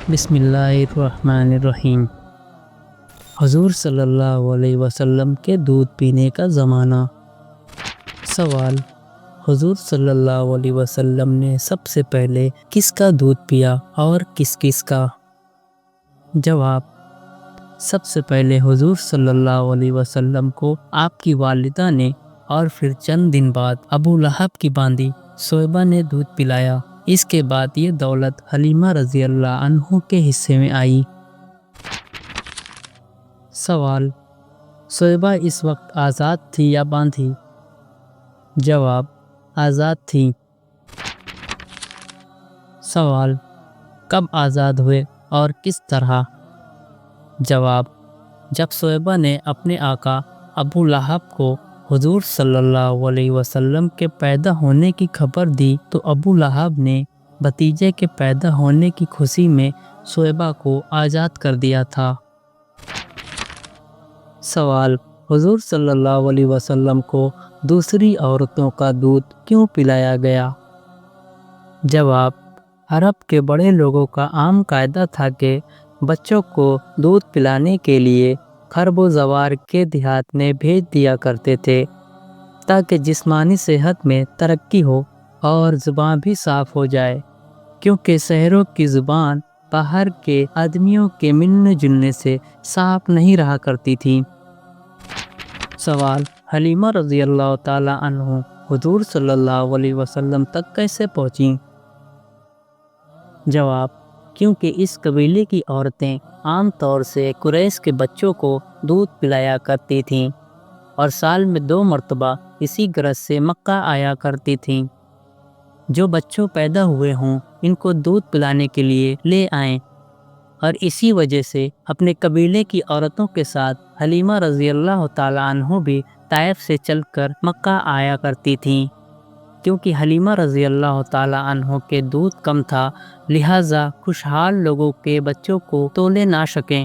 بسم اللہ الرحمن الرحیم۔ حضور صلی اللہ علیہ وسلم کے دودھ پینے کا زمانہ۔ سوال: حضور صلی اللہ علیہ وسلم نے سب سے پہلے کس کا دودھ پیا اور کس کس کا؟ جواب: سب سے پہلے حضور صلی اللہ علیہ وسلم کو آپ کی والدہ نے اور پھر چند دن بعد ابو لہب کی باندی صہیبہ نے دودھ پلایا۔ اس کے بعد یہ دولت حلیمہ رضی اللہ عنہ کے حصے میں آئی۔ سوال: صہیبہ اس وقت آزاد تھی یا باندھی؟ جواب: آزاد تھی۔ سوال: کب آزاد ہوئے اور کس طرح؟ جواب: جب صہیبہ نے اپنے آقا ابو لہب کو حضور صلی اللہ علیہ وسلم کے پیدا ہونے کی خبر دی تو ابو لہب نے بھتیجے کے پیدا ہونے کی خوشی میں صہیبہ کو آزاد کر دیا تھا۔ سوال: حضور صلی اللہ علیہ وسلم کو دوسری عورتوں کا دودھ کیوں پلایا گیا؟ جواب: عرب کے بڑے لوگوں کا عام قاعدہ تھا کہ بچوں کو دودھ پلانے کے لیے خرب و زوار کے دیہات میں بھیج دیا کرتے تھے تاکہ جسمانی صحت میں ترقی ہو اور زبان بھی صاف ہو جائے، کیونکہ شہروں کی زبان باہر کے آدمیوں کے ملنے جلنے سے صاف نہیں رہا کرتی تھی۔ سوال: حلیمہ رضی اللہ تعالی عنہ حضور صلی اللہ علیہ وسلم تک کیسے پہنچیں؟ جواب: کیونکہ اس قبیلے کی عورتیں عام طور سے قریش کے بچوں کو دودھ پلایا کرتی تھیں اور سال میں 2 مرتبہ اسی غرض سے مکہ آیا کرتی تھیں۔ جو بچوں پیدا ہوئے ہوں ان کو دودھ پلانے کے لیے لے آئیں، اور اسی وجہ سے اپنے قبیلے کی عورتوں کے ساتھ حلیمہ رضی اللہ تعالی عنہ بھی طائف سے چل کر مکہ آیا کرتی تھیں۔ کیونکہ حلیمہ رضی اللہ تعالی عنہ کے دودھ کم تھا لہٰذا خوشحال لوگوں کے بچوں کو تولے نہ سکیں۔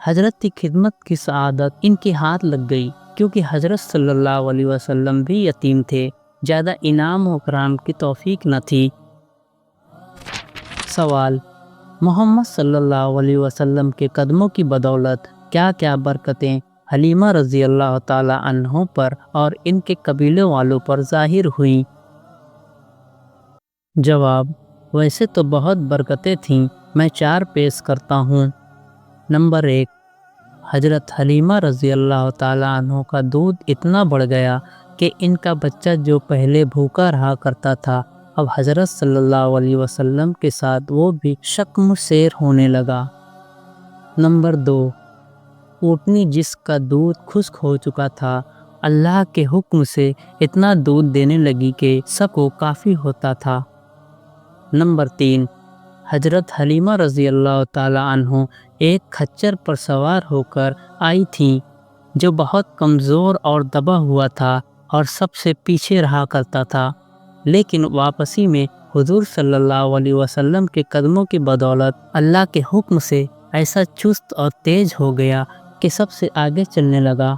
حضرت کی خدمت کی سعادت ان کے ہاتھ لگ گئی، کیونکہ حضرت صلی اللہ علیہ وسلم بھی یتیم تھے، زیادہ انعام و اکرام کی توفیق نہ تھی۔ سوال: محمد صلی اللہ علیہ وسلم کے قدموں کی بدولت کیا کیا برکتیں حلیمہ رضی اللہ تعالی عنہ پر اور ان کے قبیلے والوں پر ظاہر ہوئیں؟ جواب: ویسے تو بہت برکتیں تھیں، میں 4 پیش کرتا ہوں۔ نمبر 1، حضرت حلیمہ رضی اللہ تعالی عنہ کا دودھ اتنا بڑھ گیا کہ ان کا بچہ جو پہلے بھوکا رہا کرتا تھا اب حضرت صلی اللہ علیہ وسلم کے ساتھ وہ بھی شکم سیر ہونے لگا۔ نمبر 2، اونٹنی جس کا دودھ خشک ہو چکا تھا اللہ کے حکم سے اتنا دودھ دینے لگی کہ سب کو کافی ہوتا تھا۔ نمبر 3، حضرت حلیمہ رضی اللہ تعالی عنہ ایک خچر پر سوار ہو کر آئی تھیں جو بہت کمزور اور دبا ہوا تھا اور سب سے پیچھے رہا کرتا تھا، لیکن واپسی میں حضور صلی اللہ علیہ وسلم کے قدموں کی بدولت اللہ کے حکم سے ایسا چست اور تیز ہو گیا کہ سب سے آگے چلنے لگا۔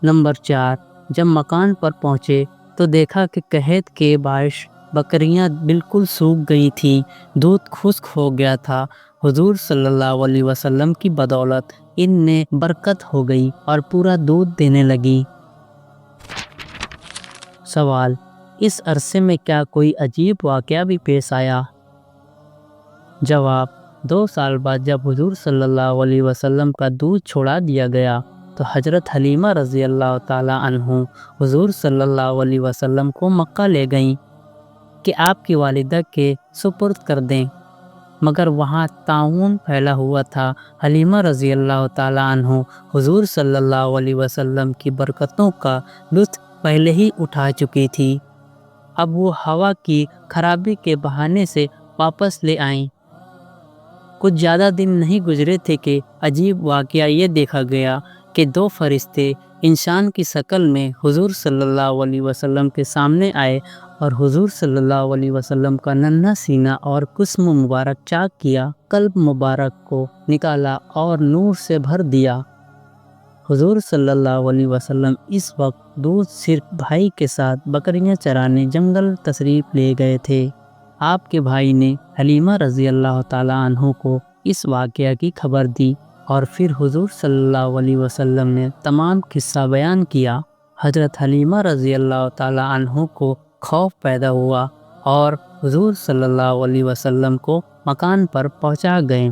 نمبر 4، جب مکان پر پہنچے تو دیکھا کہ قحط کے باعث بکریاں بالکل سوکھ گئی تھیں، دودھ خشک ہو گیا تھا۔ حضور صلی اللہ علیہ وسلم کی بدولت ان میں برکت ہو گئی اور پورا دودھ دینے لگی۔ سوال: اس عرصے میں کیا کوئی عجیب واقعہ بھی پیش آیا؟ جواب: 2 سال بعد جب حضور صلی اللہ علیہ وسلم کا دودھ چھوڑا دیا گیا تو حضرت حلیمہ رضی اللہ تعالی عنہ حضور صلی اللہ علیہ وسلم کو مکہ لے گئیں کہ آپ کی والدہ کے سپرد کر دیں، مگر وہاں طاعون پھیلا ہوا تھا۔ حلیمہ رضی اللہ تعالی عنہ حضور صلی اللہ علیہ وسلم کی برکتوں کا لطف پہلے ہی اٹھا چکی تھی، اب وہ ہوا کی خرابی کے بہانے سے واپس لے آئیں۔ کچھ زیادہ دن نہیں گزرے تھے کہ عجیب واقعہ یہ دیکھا گیا کہ 2 فرشتے انسان کی شکل میں حضور صلی اللہ علیہ وسلم کے سامنے آئے اور حضور صلی اللہ علیہ وسلم کا ننھا سینہ اور جسم مبارک چاک کیا، قلب مبارک کو نکالا اور نور سے بھر دیا۔ حضور صلی اللہ علیہ وسلم اس وقت دودھ صرف بھائی کے ساتھ بکریاں چرانے جنگل تشریف لے گئے تھے۔ آپ کے بھائی نے حلیمہ رضی اللہ تعالیٰ عنہ کو اس واقعہ کی خبر دی اور پھر حضور صلی اللہ علیہ وسلم نے تمام قصہ بیان کیا۔ حضرت حلیمہ رضی اللہ تعالیٰ عنہ کو خوف پیدا ہوا اور حضور صلی اللہ علیہ وسلم کو مکان پر پہنچا گئے۔